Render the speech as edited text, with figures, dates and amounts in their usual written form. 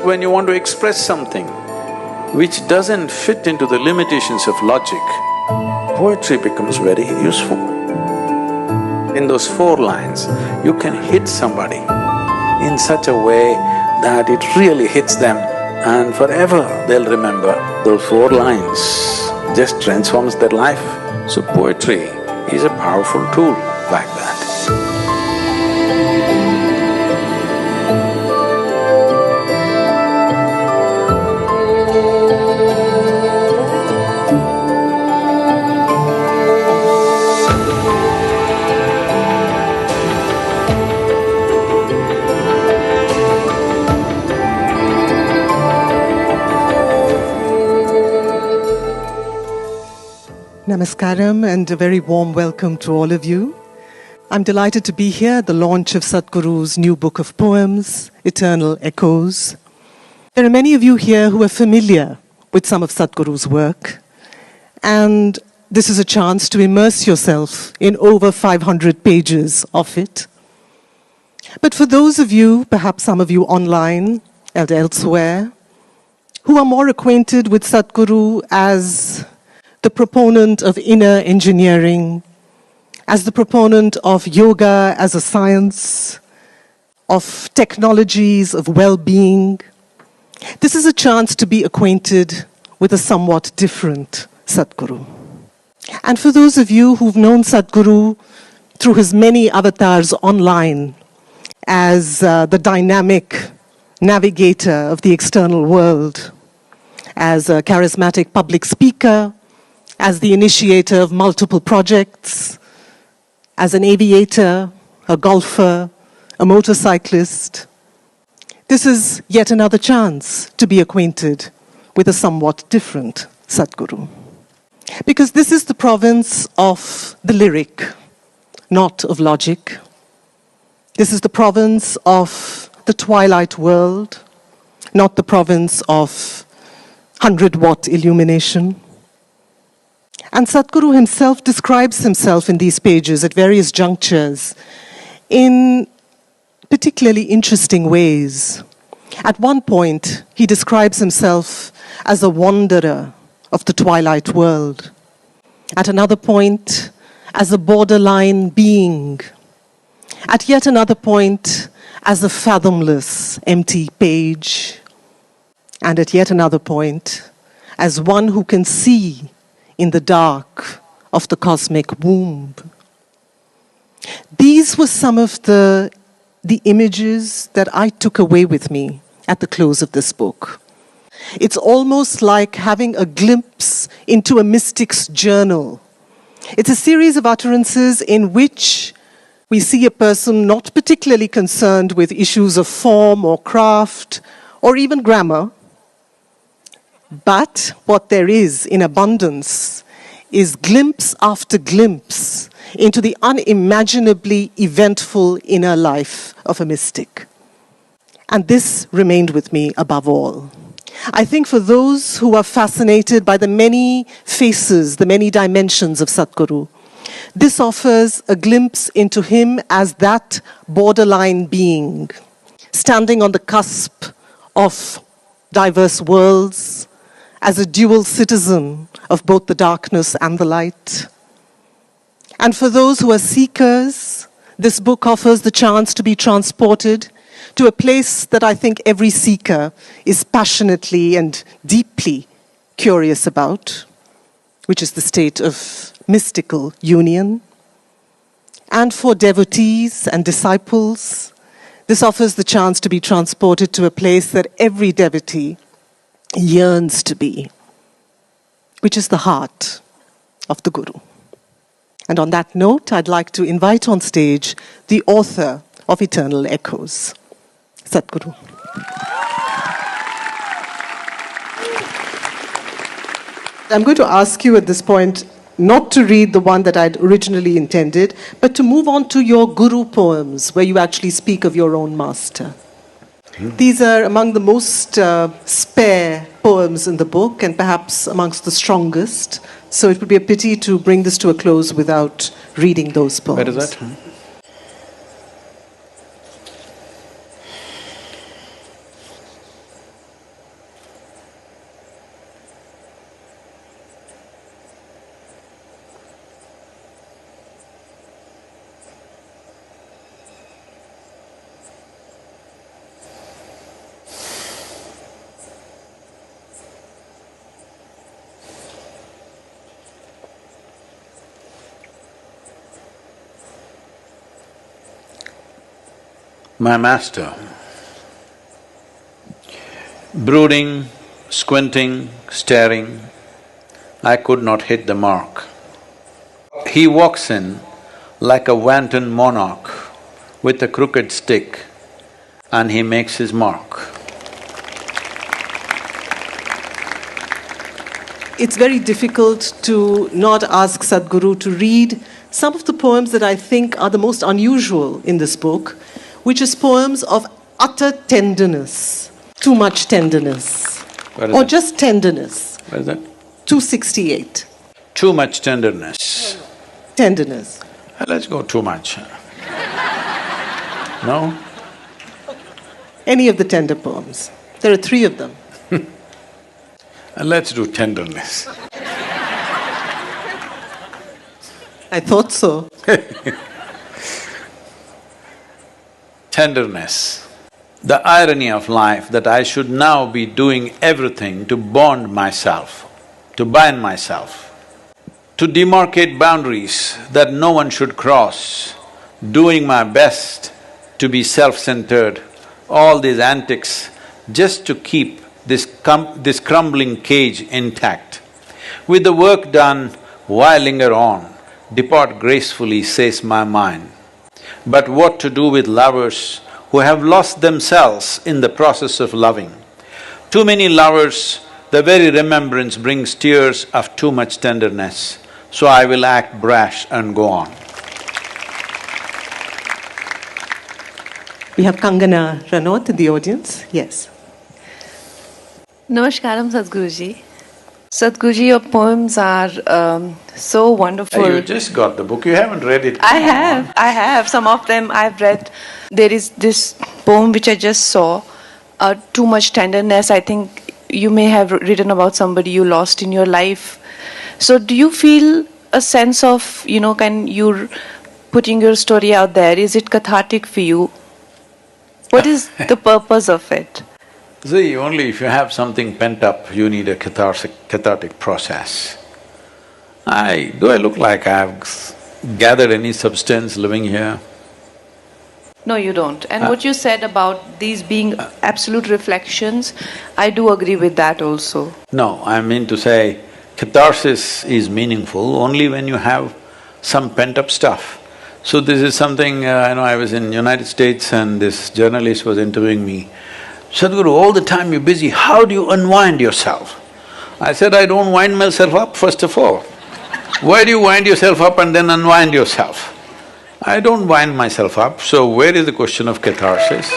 when you want to express something which doesn't fit into the limitations of logic, poetry becomes very useful. In those 4 lines, you can hit somebody in such a way that it really hits them and forever they'll remember. Those 4 lines just transforms their life. So poetry is a powerful tool like that. Namaskaram and a very warm welcome to all of you. I'm delighted to be here at the launch of Sadhguru's new book of poems, Eternal Echoes. There are many of you here who are familiar with some of Sadhguru's work, and this is a chance to immerse yourself in over 500 pages of it. But for those of you, perhaps some of you online and elsewhere, who are more acquainted with Sadhguru as the proponent of inner engineering, as the proponent of yoga as a science, of technologies of well-being, this is a chance to be acquainted with a somewhat different Sadhguru. And for those of you who've known Sadhguru through his many avatars online as the dynamic navigator of the external world, as a charismatic public speaker, as the initiator of multiple projects, as an aviator, a golfer, a motorcyclist, this is yet another chance to be acquainted with a somewhat different Sadhguru. Because this is the province of the lyric, not of logic. This is the province of the twilight world, not the province of 100-watt illumination. And Sadhguru himself describes himself in these pages at various junctures in particularly interesting ways. At one point, he describes himself as a wanderer of the twilight world. At another point, as a borderline being. At yet another point, as a fathomless, empty page. And at yet another point, as one who can see in the dark of the cosmic womb. These were some of the images that I took away with me at the close of this book. It's almost like having a glimpse into a mystic's journal. It's a series of utterances in which we see a person not particularly concerned with issues of form or craft or even grammar. But what there is in abundance is glimpse after glimpse into the unimaginably eventful inner life of a mystic. And this remained with me above all. I think for those who are fascinated by the many faces, the many dimensions of Sadhguru, this offers a glimpse into him as that borderline being, standing on the cusp of diverse worlds, as a dual citizen of both the darkness and the light. And for those who are seekers, this book offers the chance to be transported to a place that I think every seeker is passionately and deeply curious about, which is the state of mystical union. And for devotees and disciples, this offers the chance to be transported to a place that every devotee yearns to be, which is the heart of the Guru. And on that note, I'd like to invite on stage the author of Eternal Echoes, Sadhguru. I'm going to ask you at this point not to read the one that I'd originally intended, but to move on to your Guru poems, where you actually speak of your own master. These are among the most spare poems in the book, and perhaps amongst the strongest. So it would be a pity to bring this to a close without reading those poems. Where is that? my master. Brooding, squinting, staring, I could not hit the mark. He walks in like a wanton monarch with a crooked stick and he makes his mark. It's very difficult to not ask Sadhguru to read some of the poems that I think are the most unusual in this book, which is poems of utter tenderness, too much tenderness, or that? just tenderness. What is that? 268. Too much tenderness. Tenderness. Let's go too much. No? Any of the tender poems. There are 3 of them. Let's do tenderness. I thought so. Tenderness. The irony of life that I should now be doing everything to bond myself, to bind myself, to demarcate boundaries that no one should cross, doing my best to be self-centered, all these antics just to keep this crumbling cage intact. With the work done, why linger on? Depart gracefully, says my mind. But what to do with lovers who have lost themselves in the process of loving? Too many lovers, the very remembrance brings tears of too much tenderness, so I will act brash and go on. We have Kangana Ranot in the audience. Yes. Namaskaram, Sadhguruji. Sadhguruji, your poems are so wonderful. You just got the book, you haven't read it. I have. Some of them I've read. There is this poem which I just saw, Too Much Tenderness. I think you may have written about somebody you lost in your life. So do you feel a sense of, can you're putting your story out there? Is it cathartic for you? What is the purpose of it? See, only if you have something pent up, you need a cathartic process. Do I look like I've gathered any substance living here? No, you don't. And what you said about these being absolute reflections, I do agree with that also. No, I mean to say, catharsis is meaningful only when you have some pent-up stuff. So this is something, I was in United States and this journalist was interviewing me. Sadhguru, all the time you're busy, how do you unwind yourself? I said, I don't wind myself up, first of all. Why do you wind yourself up and then unwind yourself? I don't wind myself up, so where is the question of catharsis?